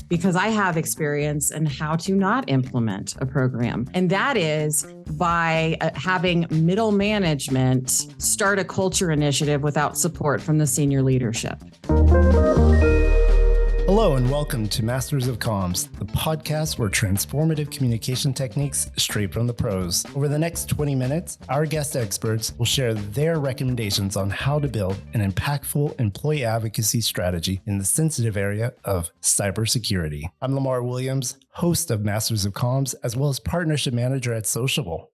because I have experience in how to not implement a program. And that is by having middle management start a culture initiative without support from the senior leadership. Hello and welcome to Masters of Comms, the podcast where transformative communication techniques straight from the pros. Over the next 20 minutes, our guest experts will share their recommendations on how to build an impactful employee advocacy strategy in the sensitive area of cybersecurity. I'm Lamar Williams, host of Masters of Comms, as well as partnership manager at Sociable.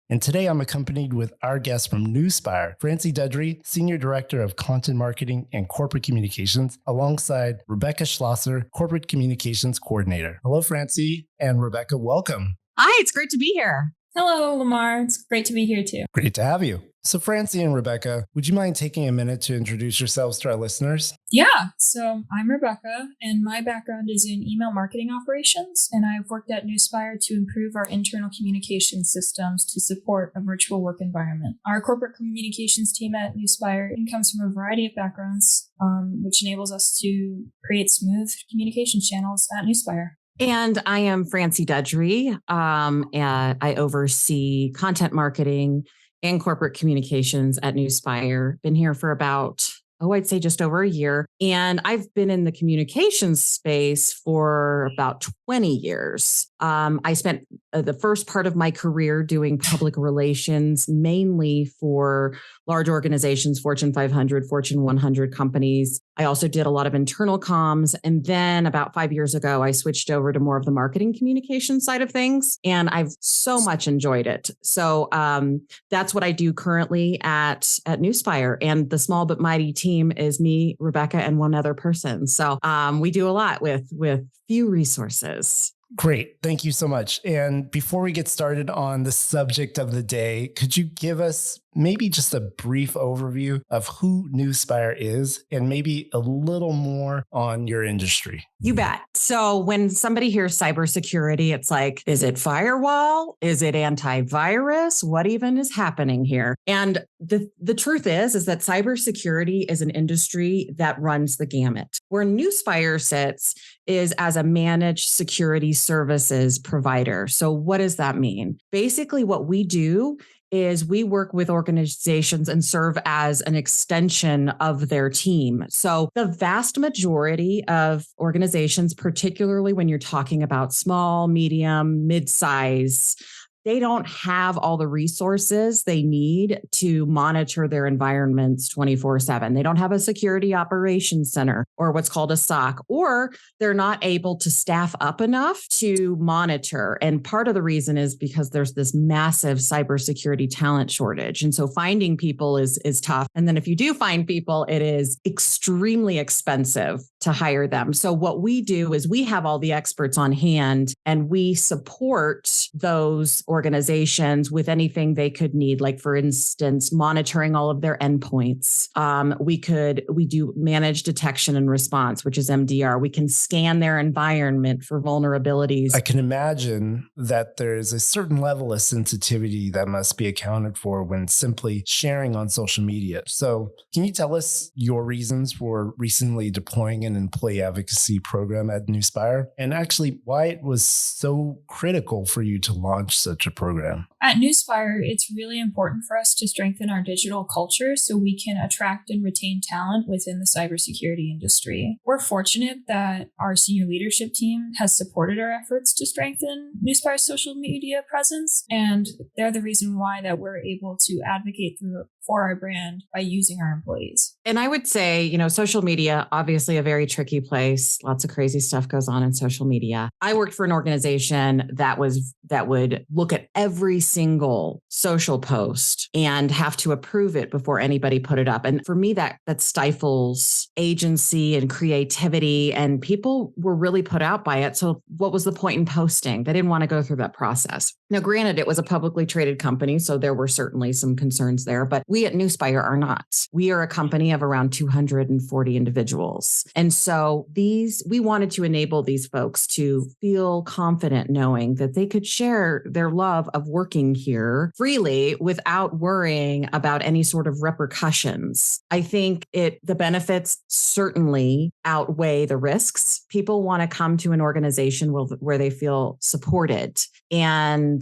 And today I'm accompanied with our guest from Nuspire, Francie Dudrey, Senior Director of Content Marketing and Corporate Communications, alongside Rebecca Schloesser, Corporate Communications Coordinator. Hello, Francie, and Rebecca, welcome. Hi, it's great to be here. Hello, Lamar. It's great to be here too. Great to have you. So Francie and Rebecca, would you mind taking a minute to introduce yourselves to our listeners? Yeah. So I'm Rebecca, and my background is in email marketing operations, and I've worked at Nuspire to improve our internal communication systems to support a virtual work environment. Our corporate communications team at Nuspire comes from a variety of backgrounds, which enables us to create smooth communication channels at Nuspire. And I am Francie Dudrey. And I oversee content marketing and corporate communications at Nuspire. Been here for about, I'd say just over a year. And I've been in the communications space for about 20 years. I spent the first part of my career doing public relations, mainly for large organizations, Fortune 500, Fortune 100 companies. I also did a lot of internal comms. And then about 5 years ago, I switched over to more of the marketing communication side of things. And I've so much enjoyed it. So that's what I do currently at Nuspire. And the small but mighty team is me, Rebecca, and one other person. So we do a lot with few resources. Great. Thank you so much. And before we get started on the subject of the day, could you give us maybe just a brief overview of who Nuspire is and maybe a little more on your industry? You bet. So when somebody hears cybersecurity, it's like, is it firewall? Is it antivirus? What even is happening here? And the truth is that cybersecurity is an industry that runs the gamut. Where Nuspire sits is as a managed security services provider. So what does that mean? Basically, what we do is we work with organizations and serve as an extension of their team. So the vast majority of organizations, particularly when you're talking about small, medium, mid-size, they don't have all the resources they need to monitor their environments 24/7. They don't have a security operations center or what's called a SOC, or they're not able to staff up enough to monitor. And part of the reason is because there's this massive cybersecurity talent shortage. And so finding people is tough. And then if you do find people, it is extremely expensive to hire them. So what we do is we have all the experts on hand and we support those organizations with anything they could need. Like for instance, monitoring all of their endpoints. We do managed detection and response, which is MDR. We can scan their environment for vulnerabilities. I can imagine that there's a certain level of sensitivity that must be accounted for when simply sharing on social media. So can you tell us your reasons for recently deploying an employee advocacy program at Nuspire, and actually why it was so critical for you to launch such a program? At Nuspire, it's really important for us to strengthen our digital culture so we can attract and retain talent within the cybersecurity industry. We're fortunate that our senior leadership team has supported our efforts to strengthen Nuspire's social media presence, and they're the reason why that we're able to advocate for our brand by using our employees. And I would say, social media, obviously a very tricky place. Lots of crazy stuff goes on in social media. I worked for an organization that would look at every single social post and have to approve it before anybody put it up. And for me, that stifles agency and creativity, and people were really put out by it. So what was the point in posting? They didn't want to go through that process. Now, granted, it was a publicly traded company, so there were certainly some concerns there, but we at Nuspire are not. We are a company of around 240 individuals. And And so we wanted to enable these folks to feel confident knowing that they could share their love of working here freely without worrying about any sort of repercussions. I think the benefits certainly outweigh the risks. People want to come to an organization where they feel supported. And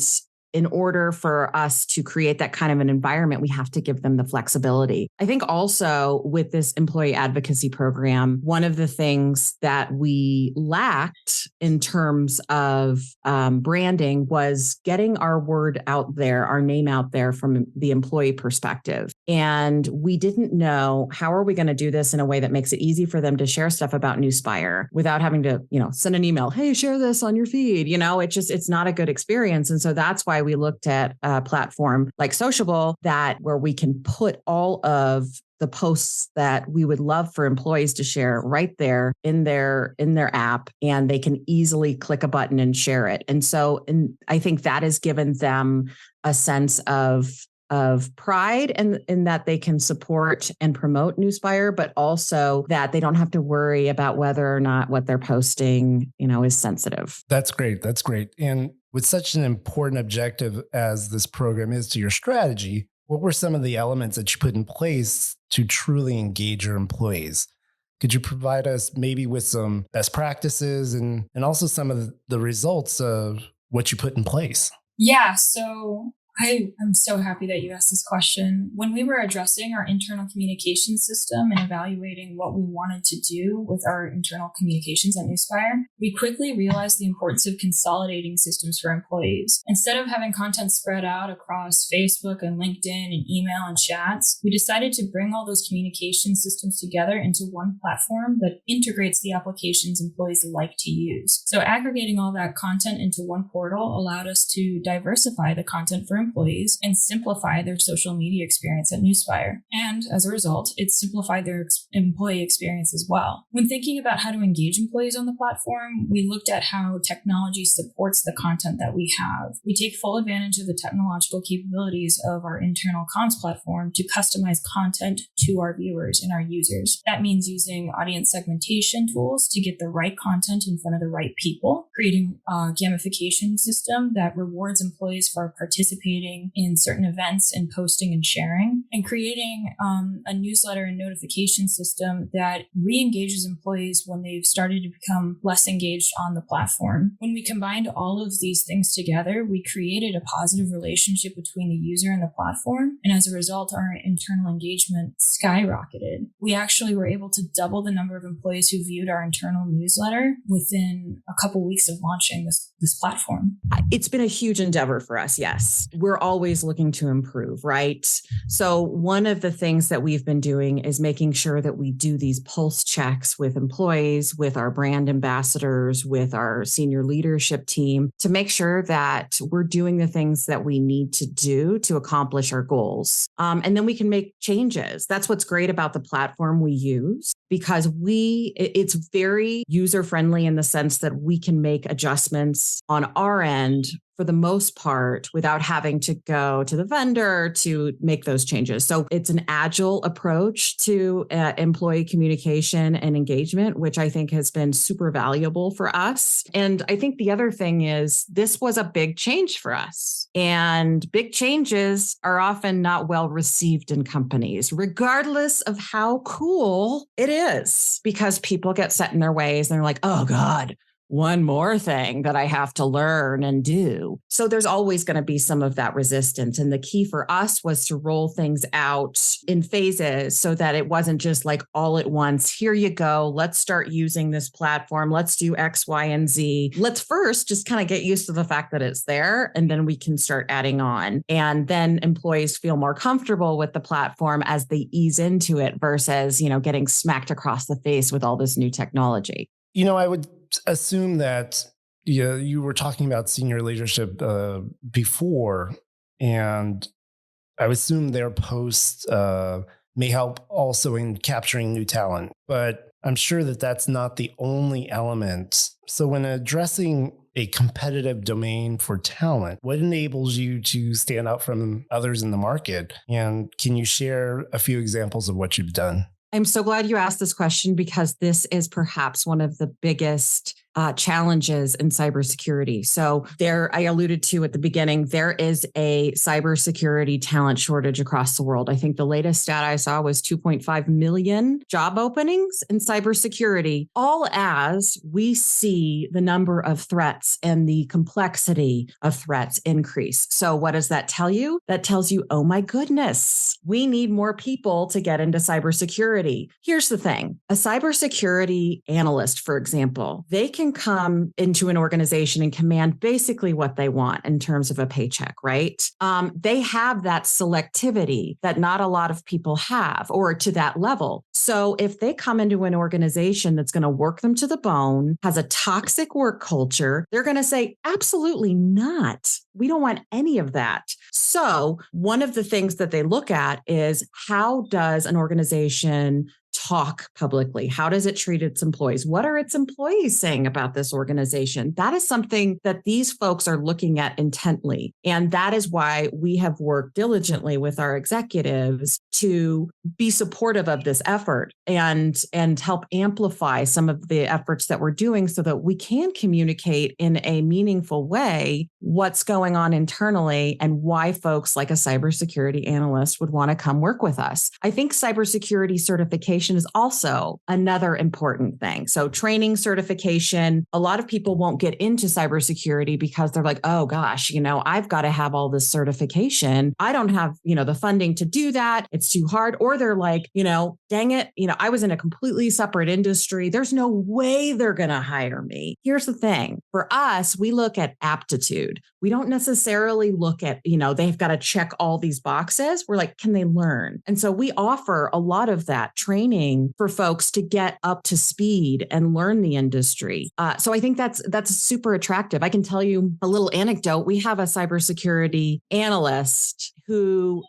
in order for us to create that kind of an environment, we have to give them the flexibility. I think also with this employee advocacy program, one of the things that we lacked in terms of branding was getting our word out there, our name out there from the employee perspective. And we didn't know, how are we going to do this in a way that makes it easy for them to share stuff about Nuspire without having to, send an email, hey, share this on your feed. It's not a good experience. And so that's why we looked at a platform like Sociable where we can put all of the posts that we would love for employees to share right there in their app, and they can easily click a button and share it. And I think that has given them a sense of pride in that they can support and promote Nuspire, but also that they don't have to worry about whether or not what they're posting, is sensitive. That's great. That's great. And with such an important objective as this program is to your strategy, what were some of the elements that you put in place to truly engage your employees? Could you provide us maybe with some best practices and also some of the results of what you put in place? Yeah, so I'm so happy that you asked this question. When we were addressing our internal communication system and evaluating what we wanted to do with our internal communications at Nuspire, we quickly realized the importance of consolidating systems for employees. Instead of having content spread out across Facebook and LinkedIn and email and chats, we decided to bring all those communication systems together into one platform that integrates the applications employees like to use. So aggregating all that content into one portal allowed us to diversify the content for employees and simplify their social media experience at Nuspire. And as a result, it simplified their employee experience as well. When thinking about how to engage employees on the platform, we looked at how technology supports the content that we have. We take full advantage of the technological capabilities of our internal comms platform to customize content to our viewers and our users. That means using audience segmentation tools to get the right content in front of the right people, creating a gamification system that rewards employees for participating in certain events and posting and sharing, and creating a newsletter and notification system that re-engages employees when they've started to become less engaged on the platform. When we combined all of these things together, we created a positive relationship between the user and the platform, and as a result, our internal engagement skyrocketed. We actually were able to double the number of employees who viewed our internal newsletter within a couple weeks of launching this platform. It's been a huge endeavor for us, yes. We're always looking to improve, right? So one of the things that we've been doing is making sure that we do these pulse checks with employees, with our brand ambassadors, with our senior leadership team, to make sure that we're doing the things that we need to do to accomplish our goals. And then we can make changes. That's what's great about the platform we use, because it's very user-friendly in the sense that we can make adjustments on our end for the most part without having to go to the vendor to make those changes. So it's an agile approach to employee communication and engagement, which I think has been super valuable for us. And I think the other thing is this was a big change for us. And big changes are often not well received in companies, regardless of how cool it is, because people get set in their ways and they're like, oh God, one more thing that I have to learn and do. So there's always going to be some of that resistance. And the key for us was to roll things out in phases so that it wasn't just like all at once. Here you go. Let's start using this platform. Let's do X, Y, and Z. Let's first just kind of get used to the fact that it's there, and then we can start adding on. And then employees feel more comfortable with the platform as they ease into it versus, getting smacked across the face with all this new technology. I would assume that you were talking about senior leadership before, and I would assume their posts may help also in capturing new talent, but I'm sure that that's not the only element. So when addressing a competitive domain for talent, what enables you to stand out from others in the market? And can you share a few examples of what you've done? I'm so glad you asked this question because this is perhaps one of the biggest challenges in cybersecurity. So I alluded to at the beginning, there is a cybersecurity talent shortage across the world. I think the latest stat I saw was 2.5 million job openings in cybersecurity, all as we see the number of threats and the complexity of threats increase. So what does that tell you? That tells you, oh my goodness, we need more people to get into cybersecurity. Here's the thing. A cybersecurity analyst, for example, they can come into an organization and command basically what they want in terms of a paycheck, right? They have that selectivity that not a lot of people have, or to that level. So if they come into an organization that's going to work them to the bone, has a toxic work culture, they're going to say, absolutely not. We don't want any of that. So one of the things that they look at is, how does an organization talk publicly? How does it treat its employees? What are its employees saying about this organization? That is something that these folks are looking at intently. And that is why we have worked diligently with our executives to be supportive of this effort and help amplify some of the efforts that we're doing so that we can communicate in a meaningful way what's going on internally and why folks like a cybersecurity analyst would want to come work with us. I think cybersecurity certification is also another important thing. So training certification, a lot of people won't get into cybersecurity because they're like, oh gosh, I've got to have all this certification. I don't have, the funding to do that. It's too hard. Or they're like, dang it, I was in a completely separate industry. There's no way they're going to hire me. Here's the thing. For us, we look at aptitude. We don't necessarily look at, they've got to check all these boxes. We're like, can they learn? And so we offer a lot of that training for folks to get up to speed and learn the industry. So I think that's super attractive. I can tell you a little anecdote. We have a cybersecurity analyst who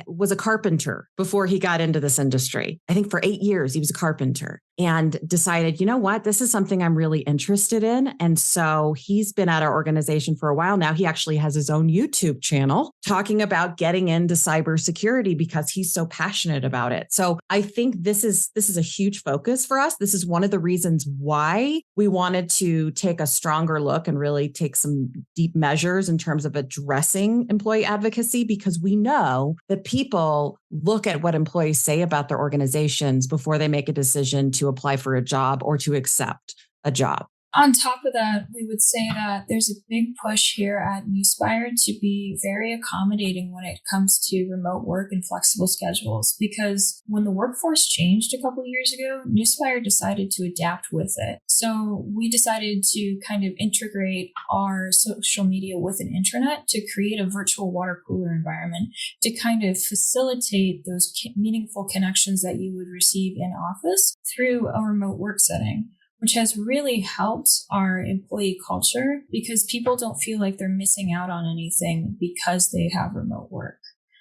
was a carpenter before he got into this industry. I think for 8 years, he was a carpenter and decided, you know what, this is something I'm really interested in. And so he's been at our organization for a while now. He actually has his own YouTube channel talking about getting into cybersecurity because he's so passionate about it. So I think this is a huge focus for us. This is one of the reasons why we wanted to take a stronger look and really take some deep measures in terms of addressing employee advocacy, because we know that people look at what employees say about their organizations before they make a decision to apply for a job or to accept a job. On top of that, we would say that there's a big push here at Nuspire to be very accommodating when it comes to remote work and flexible schedules, because when the workforce changed a couple of years ago, Nuspire decided to adapt with it. So we decided to kind of integrate our social media with an intranet to create a virtual water cooler environment to kind of facilitate those meaningful connections that you would receive in office through a remote work setting, which has really helped our employee culture because people don't feel like they're missing out on anything because they have remote work.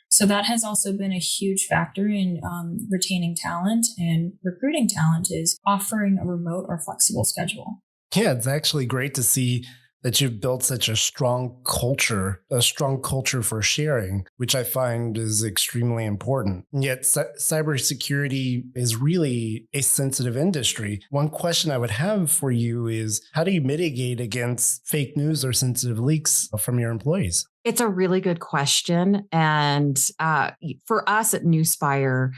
So that has also been a huge factor in retaining talent and recruiting talent, is offering a remote or flexible schedule. Yeah, it's actually great to see that you've built such a strong culture for sharing, which I find is extremely important. And yet cybersecurity is really a sensitive industry. One question I would have for you is, how do you mitigate against fake news or sensitive leaks from your employees? It's a really good question. And for us at Nuspire,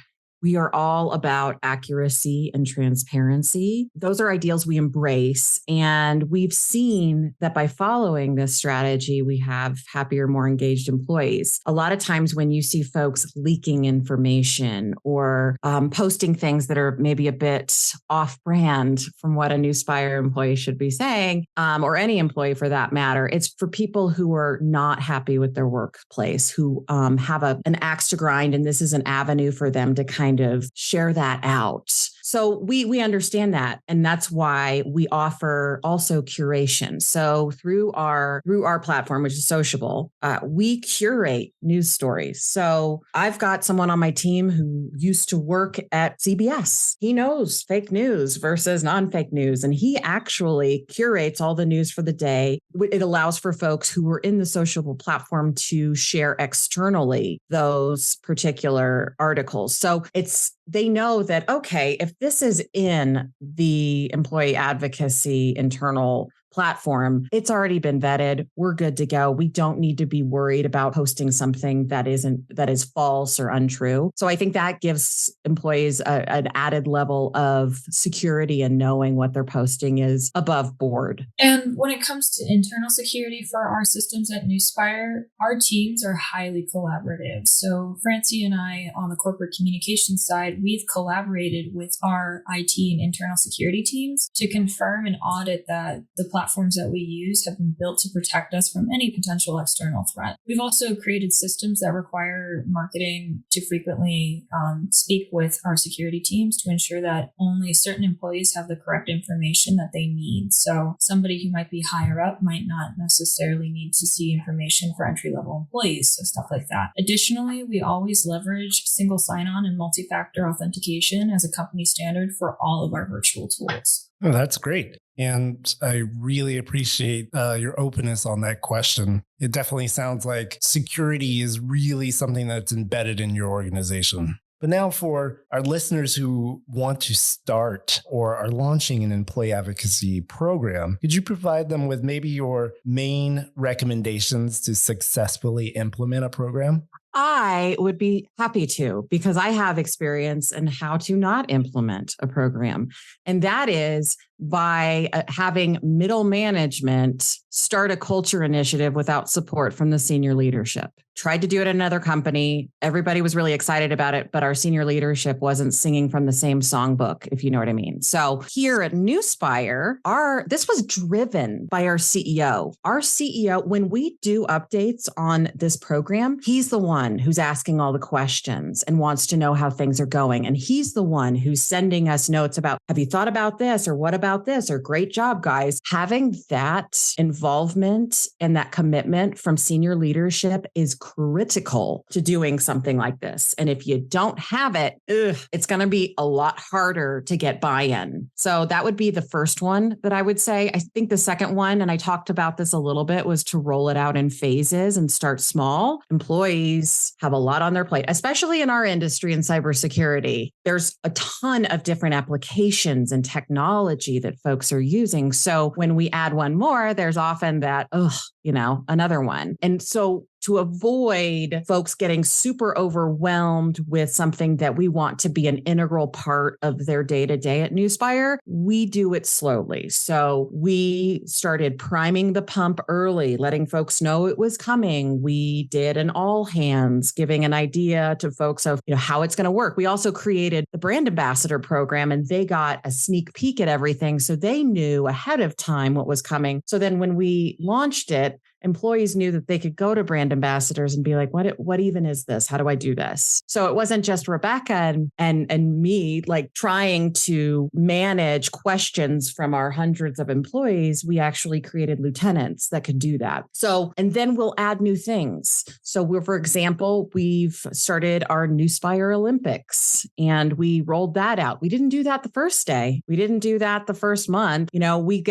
we are all about accuracy and transparency. Those are ideals we embrace. And we've seen that by following this strategy, we have happier, more engaged employees. A lot of times when you see folks leaking information or posting things that are maybe a bit off-brand from what a Nuspire employee should be saying, or any employee for that matter, it's for people who are not happy with their workplace, who have an axe to grind, and this is an avenue for them to kind of share that out. So we understand that. And that's why we offer also curation. So through our platform, which is Sociable, we curate news stories. So I've got someone on my team who used to work at CBS. He knows fake news versus non-fake news. And he actually curates all the news for the day. It allows for folks who are in the Sociable platform to share externally those particular articles. So they know that, okay, if this is in the employee advocacy internal platform, it's already been vetted. We're good to go. We don't need to be worried about posting something that is false or untrue. So I think that gives employees an added level of security and knowing what they're posting is above board. And when it comes to internal security for our systems at Nuspire, our teams are highly collaborative. So Francie and I on the corporate communications side, we've collaborated with our IT and internal security teams to confirm and audit that the platforms that we use have been built to protect us from any potential external threat. We've also created systems that require marketing to frequently speak with our security teams to ensure that only certain employees have the correct information that they need. So somebody who might be higher up might not necessarily need to see information for entry-level employees, so stuff like that. Additionally, we always leverage single sign-on and multi-factor authentication as a company standard for all of our virtual tools. Oh, that's great. And I really appreciate your openness on that question. It definitely sounds like security is really something that's embedded in your organization. But now for our listeners who want to start or are launching an employee advocacy program, could you provide them with maybe your main recommendations to successfully implement a program? I would be happy to, because I have experience in how to not implement a program. And that is by having middle management start a culture initiative without support from the senior leadership. Tried to do it at another company. Everybody was really excited about it, but our senior leadership wasn't singing from the same songbook, if you know what I mean. So here at Nuspire, this was driven by our CEO. Our CEO, when we do updates on this program, he's the one who's asking all the questions and wants to know how things are going. And he's the one who's sending us notes about, have you thought about this? Or what about this? Or great job, guys. Having that involvement and that commitment from senior leadership is critical to doing something like this. And if you don't have it, it's going to be a lot harder to get buy-in. So that would be the first one that I would say. I think the second one, and I talked about this a little bit, was to roll it out in phases and start small. Employees have a lot on their plate, especially in our industry in cybersecurity. There's a ton of different applications and technology that folks are using. So when we add one more, there's often that, another one. And so to avoid folks getting super overwhelmed with something that we want to be an integral part of their day-to-day at Nuspire, we do it slowly. So we started priming the pump early, letting folks know it was coming. We did an all hands, giving an idea to folks of how it's going to work. We also created the brand ambassador program, and they got a sneak peek at everything. So they knew ahead of time what was coming. So then when we launched it, employees knew that they could go to brand ambassadors and be like, what even is this? How do I do this? So it wasn't just Rebecca and me like trying to manage questions from our hundreds of employees. We actually created lieutenants that could do that. So, and then we'll add new things. So for example, we've started our Nuspire Olympics and we rolled that out. We didn't do that the first day. We didn't do that the first month. We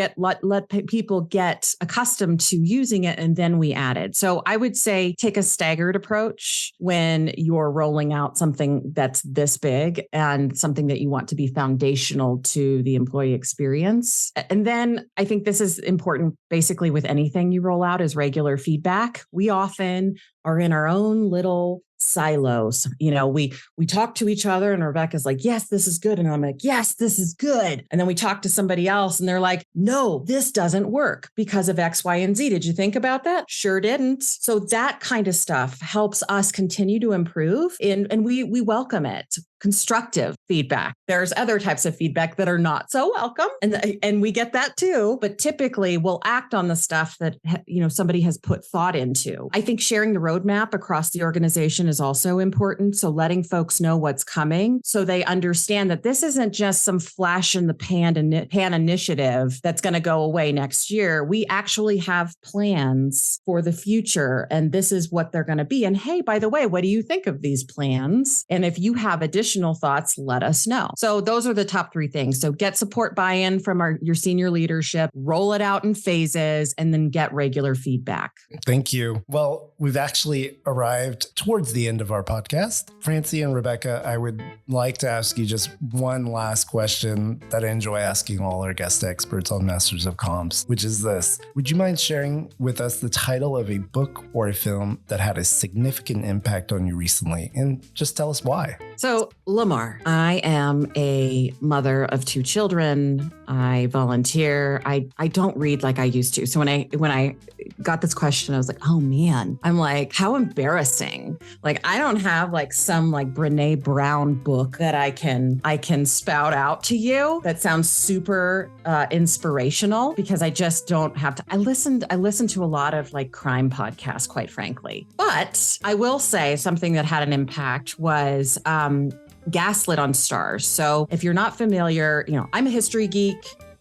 let people get accustomed to using it, and then we added. So I would say take a staggered approach when you're rolling out something that's this big and something that you want to be foundational to the employee experience. And then I think this is important basically with anything you roll out is regular feedback. We often are in our own little silos. We talk to each other and Rebecca's like, yes, this is good. And I'm like, yes, this is good. And then we talk to somebody else and they're like, no, this doesn't work because of X, Y, and Z. Did you think about that? Sure didn't. So that kind of stuff helps us continue to improve and we welcome it. Constructive feedback. There's other types of feedback that are not so welcome. And we get that too, but typically we'll act on the stuff that, somebody has put thought into. I think sharing the roadmap across the organization is also important. So letting folks know what's coming so they understand that this isn't just some flash in the pan initiative that's going to go away next year. We actually have plans for the future and this is what they're going to be. And hey, by the way, what do you think of these plans? And if you have additional additional thoughts, let us know. So those are the top 3 things. So get support buy-in from your senior leadership, roll it out in phases, and then get regular feedback. Thank you. Well, we've actually arrived towards the end of our podcast. Francie and Rebecca, I would like to ask you just one last question that I enjoy asking all our guest experts on Masters of Comms, which is this. Would you mind sharing with us the title of a book or a film that had a significant impact on you recently? And just tell us why. So, Lamar, I am a mother of 2 children. I volunteer. I don't read like I used to. So when I got this question, I was like, oh man, I'm like, how embarrassing. Like, I don't have like some like Brene Brown book that I can spout out to you that sounds super inspirational, because I just don't have to. I listened to a lot of like crime podcasts, quite frankly. But I will say something that had an impact was Gaslit on Stars. So if you're not familiar, I'm a history geek.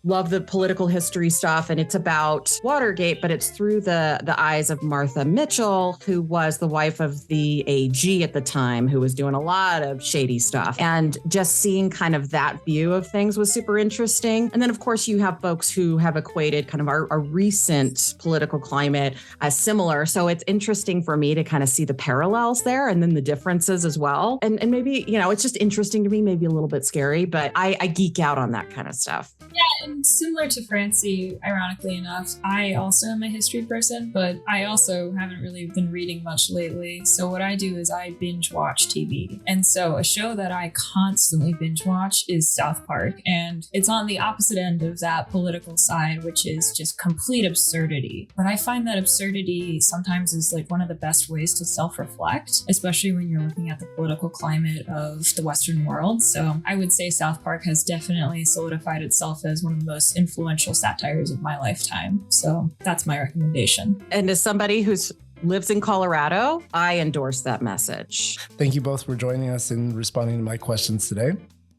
Love the political history stuff, and it's about Watergate, but it's through the eyes of Martha Mitchell, who was the wife of the AG at the time, who was doing a lot of shady stuff. And just seeing kind of that view of things was super interesting. And then, of course, you have folks who have equated kind of our recent political climate as similar. So it's interesting for me to kind of see the parallels there and then the differences as well. And maybe, it's just interesting to me, maybe a little bit scary, but I geek out on that kind of stuff. Yeah, and similar to Francie, ironically enough, I also am a history person, but I also haven't really been reading much lately. So what I do is I binge watch TV. And so a show that I constantly binge watch is South Park. And it's on the opposite end of that political side, which is just complete absurdity. But I find that absurdity sometimes is like one of the best ways to self-reflect, especially when you're looking at the political climate of the Western world. So I would say South Park has definitely solidified itself as one of the most influential satires of my lifetime. So that's my recommendation. And as somebody who lives in Colorado, I endorse that message. Thank you both for joining us and responding to my questions today.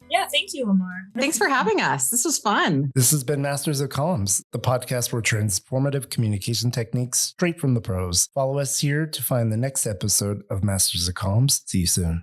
Yeah, thank you, Lamar. Thanks for having us. This was fun. This has been Masters of Comms, the podcast for transformative communication techniques straight from the pros. Follow us here to find the next episode of Masters of Comms. See you soon.